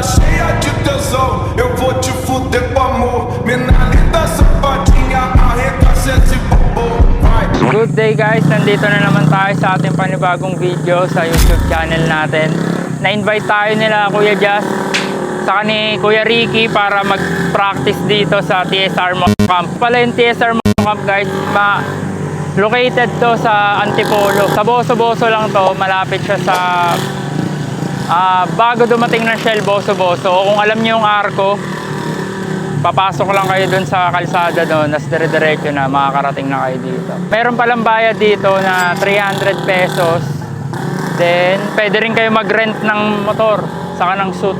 tá cheia de tesão. Eu vou te fuder com amor. Menalita safadinha, arregaça esse bobo. Vai. Good day guys, nandito na naman tayo sa ating panibagong video sa YouTube channel natin. Na-invite tayo nila Kuya Jazz saka ni Kuya Ricky para mag-practice dito sa TSR Moto Camp. Pala yung TSR Moto Camp guys, located to sa Antipolo. Sa Boso-Boso lang to, malapit siya sa bago dumating ng Shell Boso-Boso. O kung alam niyo yung Arco, papasok lang kayo dun sa kalsada doon, tas dire-diretso na, makakarating na kayo dito. Meron palang bayad dito na 300 pesos. Then, pwede rin kayo mag-rent ng motor, saka ng suit.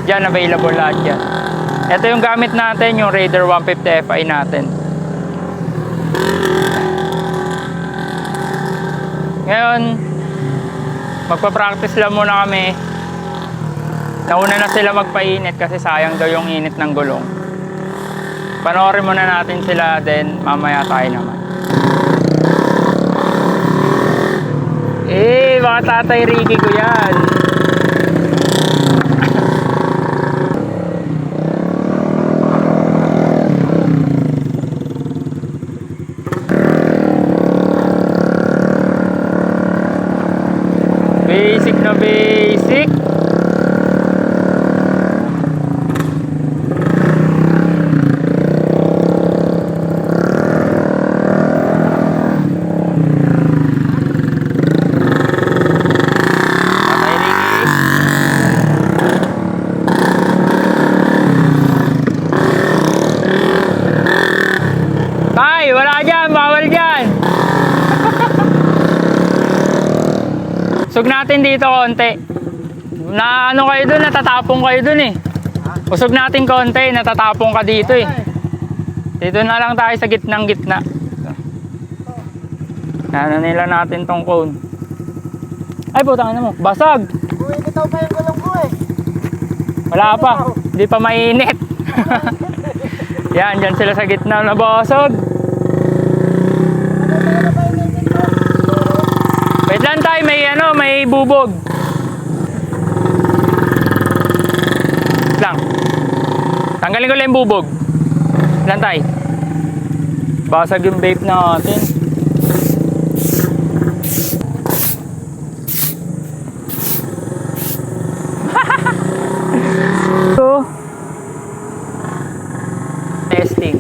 Diyan, available lahat yan. Ito yung gamit natin, yung Raider 150 Fi natin. Ngayon, magpa-practice lang muna kami. Nauna na sila magpainit kasi sayang daw yung init ng gulong. Panoorin muna natin sila, then mamaya tayo naman. Mga Tatay Ricky ko yan. Basic na basic. Tay, wala dyan, bawal dyan. Usog natin dito konti. Na ano kayo dun, natatapong kayo dun eh. Usog natin konti, natatapong ka dito eh. Dito na lang tayo sa gitnang gitna. Ano nila natin tong cone. Ay putang ina mo, basag. Bitaw pa yung gulong ko eh. Wala pa, hindi pa mainit. Yan, dyan sila sa gitna na basag. Wait lang tayo, may bubog. Lang. Tanggalin ko lang yung bubog. Lang tayo. Basag yung vape natin. So, testing.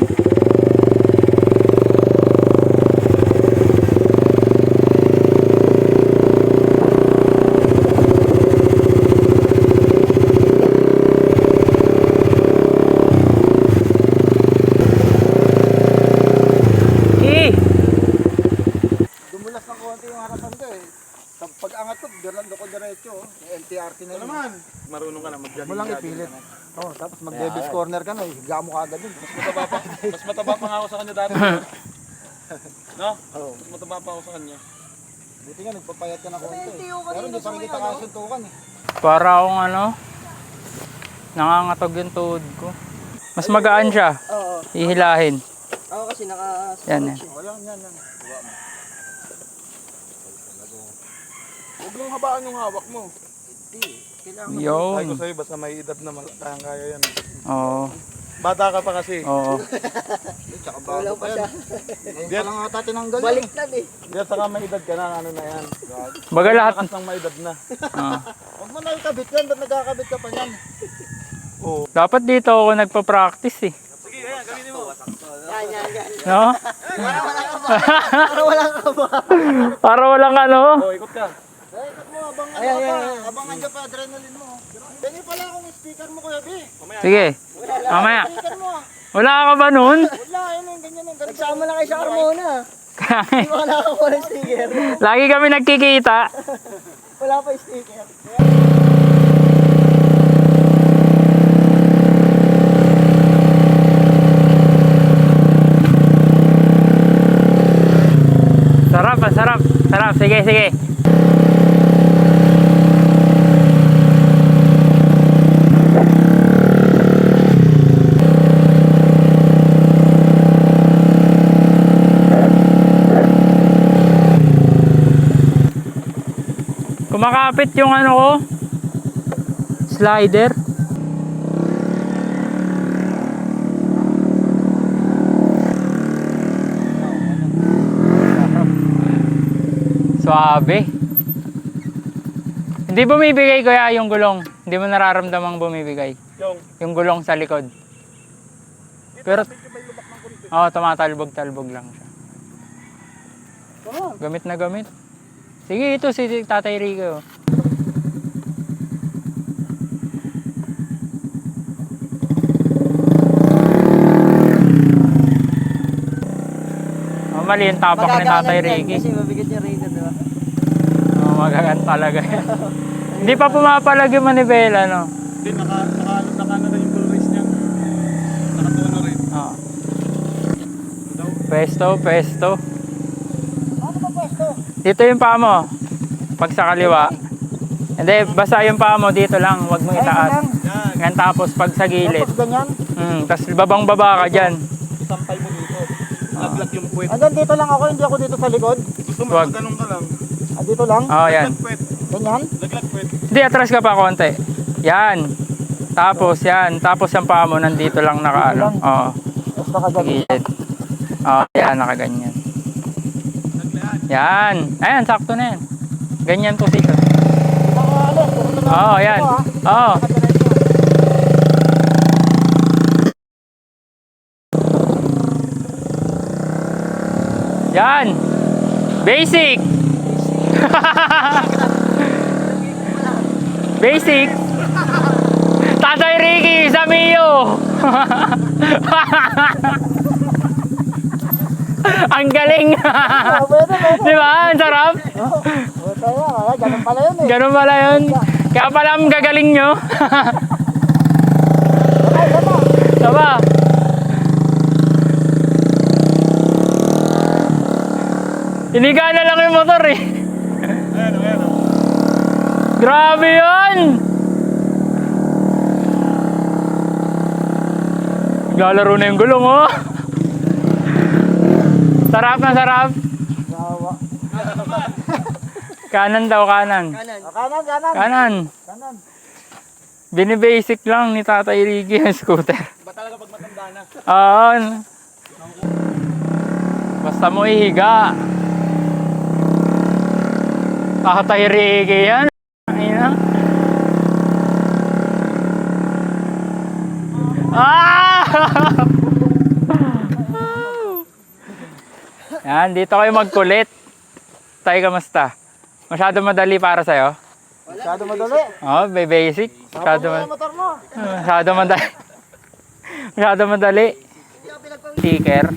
Dumulas ng konti yung harapan ko eh. Pag-angat ko, diretso. Yung MTRT na naman. Marunong ka na mag-jogging. Mo lang ipilit. Oh, tapos mag-Davis corner ka na, higa mo kagad yun. Mas mataba pa nga ako sa kanya dati. No? Oo. Mas mataba pa ako sa kanya. Buti nga, nagpapayat ka na konti. Pero hindi pa rin kita kasuntukan eh. Para akong nangangatog yung tuhod ko. Mas magaan siya. Oo. Hihilahin. Ako kasi Yan eh. Oh, yan. Huwag lang habaan yung hawak mo. Hindi. Kailangan Ay Yun. ko sa'yo, basta may edad na kaya yan. Oo. Bata ka pa kasi. Oo. tsaka bago pa yan. Ngayon pa lang ata tinanggal yan. Baliktad eh. Diyan saka may edad ka na, ano na yan. Baga lahat. Lakas ng may edad na. Huwag mo na ikabit yan, ba't nagkakabit ka pa yan? Oo. Dapat dito ako nagpa-practice eh. Sige, ayan, gamitin mo. Yan. No? Para walang kaba. Para walang ano. Oo, ikot ka. Ikot mo, abang abang andyan pa adrenaline mo. Ganyan pala akong speaker mo Kuya B. Sige. Mamaya. Speaker mo. Wala ka ba nun? Wala, yun yung ganyan yung ganito. Nagsama na kayo sa Carmona. Hindi mo nakakuha ng sticker. Lagi kami nagkikita. Wala pa yung sticker. Sarap. Sige. Kumakapit yung ano ko, slider. Suabe. Hindi bumibigay kuya yung gulong. Hindi mo nararamdamang bumibigay. Yung gulong sa likod. Pero, tumatalbog-talbog lang siya. Gamit na gamit. Sige, ito si Tatay Rico. Mali yung tapak ni Tatay Ricky. Kasi mabigat yung Raider, di ba? Magagan talaga yan. Hindi pa pumapalag yung manibela, no? Hindi, naka na rin yung full race niya. Nakatuwa na rin. Oo. Pesto. Ano ba pwesto? Dito yung paa mo. Pag sa kaliwa. Hindi, basta yung paa mo dito lang. Huwag mo itaas. Yan, tapos pag sa gilid. Tapos ganyan. Tapos babang-baba ka dyan. Isampay mo dito. Naglag yung puwet. Hanggang dito lang ako, hindi ako dito sa likod. Gusto mo, Wag. ganun ka lang. Dito lang. Oo, yan. Puwet. Ganyan. Laglag puwet. Hindi, atras ka pa konti. Yan. Tapos yan. Tapos yung paa mo nandito lang nakaano. Oo. Tapos nakaganyan. Gilid. Oo, yan. Nakaganyan. Yan. Ayan, sakto na yan. Ganyan position. Oo, yan. Oo. Yan. Basic. Basic. Tatay Ricky, sa Mio. Ang galing. Di ba? Ang sarap. Ganun pala yun eh. Ganun pala yun. Kaya pala ang gagaling nyo. Tama. Inigana lang yung motor eh. Ayan. Grabe yun! Naglalaro na yung gulong oh. Sarap na sarap. Kanan daw, kanan. Kanan. Kanan. Binibasic lang ni Tatay Ricky yung scooter. Ba talaga pag matanda na? Oo. Basta mo ihiga. Tatay Ricky yan. Ayun. Yan, dito kayo magkulit. Tay, kamusta? Masyado madali para sa'yo? Masyado madali. Oo, basic. Masyado Ano motor mo? Masyado madali. Masyado madali. Sticker.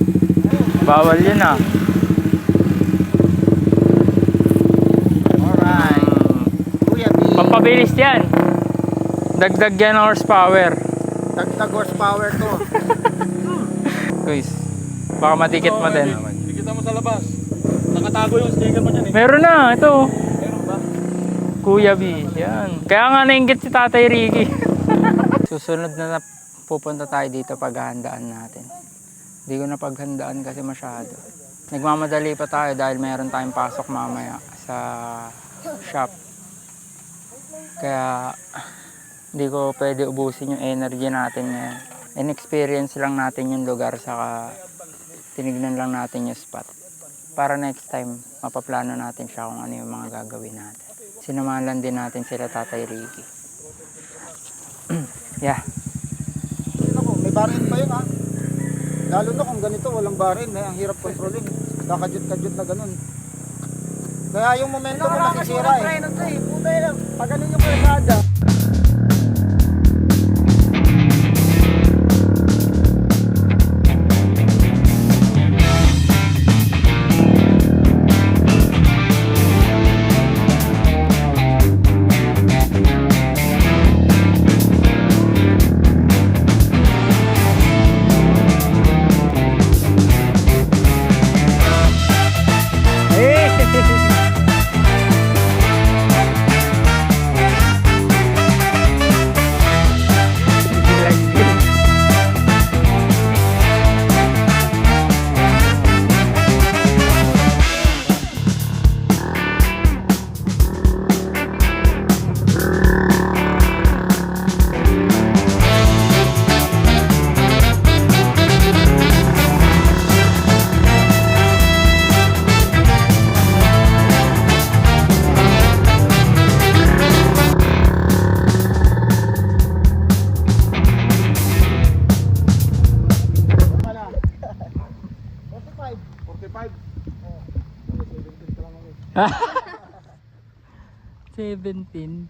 Bawal yun ah. Alright. Kuya B. Pampabilis yan. Dagdag yan ang horsepower. Dagdag horsepower to. Guys, baka madikit mo din. Dikita mo sa labas. Nakatago yung sticker mo dyan eh. Meron na, ito. Meron ba? Kuya B, yan. Kaya nga nainggit si Tatay Ricky. Susunod na pupunta tayo dito paghahandaan natin. Hindi ko na paghandaan kasi masyado. Nagmamadali pa tayo dahil meron tayong pasok mamaya sa shop. Kaya hindi ko pwede ubusin yung energy natin ngayon. In-experience lang natin yung lugar saka tinignan lang natin yung spot. Para next time, mapaplano natin siya kung ano yung mga gagawin natin. Sinamahan din natin sila Tatay Ricky. Yeah. Ako, may barin pa yun ha. Lalo na kung ganito, walang barin. Ang hirap kontrolin. Kakadyot-kadyot na ganun. Kaya yung momento mo nasisira eh. Puta yun. Pag ganun yung kalsada. 17.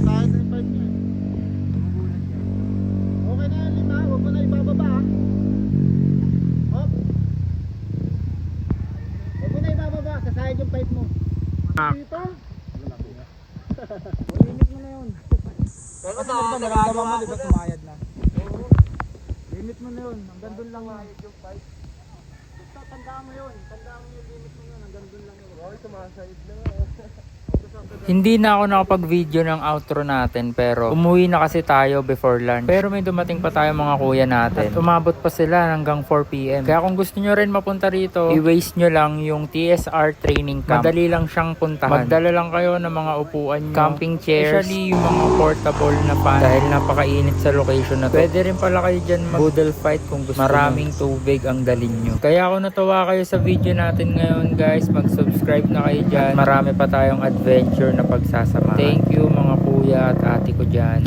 Sahid na yung pipe niya. Okay na yan, 5. Huwag mo na ibababa ha. Hop. Huwag mo na ibababa. Sasahid yung pipe mo. Dito. Limit mo na yun. Kasi naramdaman mo, di ba sumayad na? Limit mo na yun. Hanggang doon lang yung pipe. Basta tandaan mo yun. Tandaan mo yung limit mo yun. Hanggang doon lang yun. Okay, sumasahid na. Hindi na ako nakapag-video ng outro natin pero umuwi na kasi tayo before lunch. Pero may dumating pa tayo mga kuya natin. At umabot pa sila hanggang 4 PM. Kaya kung gusto nyo rin mapunta rito, i-waste nyo lang yung TSR training camp. Madali lang siyang puntahan. Magdala lang kayo ng mga upuan nyo, camping chairs, especially yung mga portable na fan dahil napakainit sa location na to. Pwede rin pala kayo dyan mag-boodle fight kung gusto. Maraming tubig ang dalin nyo. Kaya kung natuwa kayo sa video natin ngayon guys, mag-subscribe na kayo dyan. Marami pa tayong adventure na pagsasama. Thank you mga kuya at ate ko dyan.